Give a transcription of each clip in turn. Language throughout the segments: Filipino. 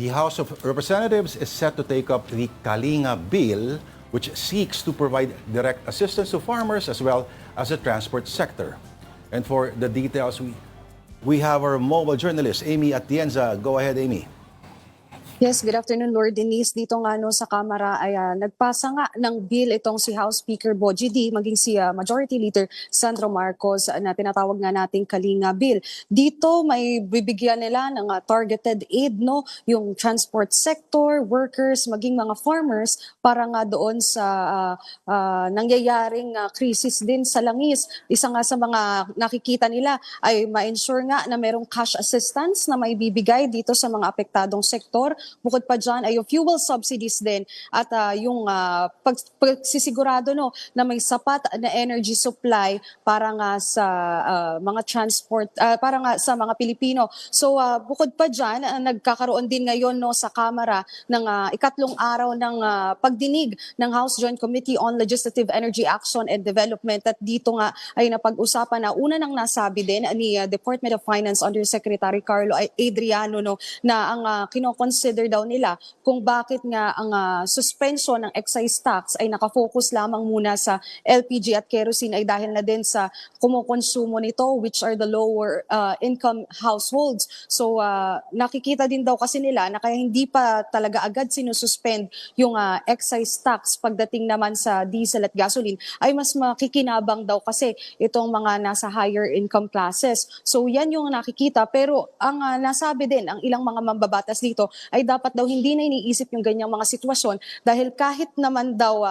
The House of Representatives is set to take up the Kalinga Bill, which seeks to provide direct assistance to farmers as well as the transport sector. And for the details, we have our mobile journalist, Amy Atienza. Go ahead, Amy. Yes, good afternoon, Lord Denise. Dito nga sa Kamara ay nagpasa nga ng bill itong si House Speaker Bogie D, maging si Majority Leader Sandro Marcos na tinatawag nga nating Kalinga Bill. Dito may bibigyan nila ng targeted aid, yung transport sector, workers, maging mga farmers para nga doon sa nangyayaring krisis din sa langis. Isa nga sa mga nakikita nila ay ma-ensure nga na merong cash assistance na may bibigay dito sa mga apektadong sektor. Bukod pa dyan ay yung fuel subsidies din at yung pagsisigurado na may sapat na energy supply para nga sa mga transport, para nga sa mga Pilipino. So bukod pa dyan, nagkakaroon din ngayon sa Kamara ng ikatlong araw ng pagdinig ng House Joint Committee on Legislative Energy Action and Development at dito nga ay napag-usapan na una nang nasabi din ni Department of Finance Undersecretary Carlo Adriano na ang kinoconsider daw nila kung bakit nga ang suspension ng excise tax ay nakafocus lamang muna sa LPG at kerosene ay dahil na din sa kumukonsumo nito, which are the lower income households. So nakikita din daw kasi nila na kaya hindi pa talaga agad sinususpend yung excise tax pagdating naman sa diesel at gasoline ay mas makikinabang daw kasi itong mga nasa higher income classes. So yan yung nakikita, pero ang nasabi din ang ilang mga mambabatas dito ay dapat daw hindi na iniisip yung ganyang mga sitwasyon dahil kahit naman daw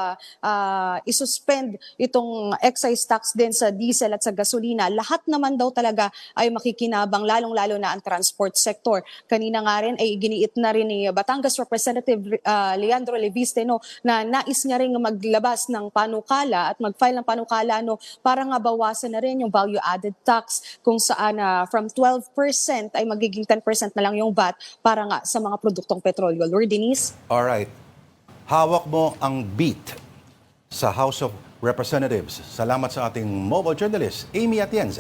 isuspend itong excise tax din sa diesel at sa gasolina, lahat naman daw talaga ay makikinabang, lalong-lalo na ang transport sector. Kanina nga rin ay giniit na rin ni Batangas Representative Leandro Leviste na nais niya rin maglabas ng panukala at mag-file ng panukala para nga bawasan na rin yung value added tax kung saan from 12% ay magiging 10% na lang yung VAT para nga sa mga produktong petrolyo. Lord Denise? Alright. Hawak mo ang beat sa House of Representatives. Salamat sa ating mobile journalist, Amy Atienza.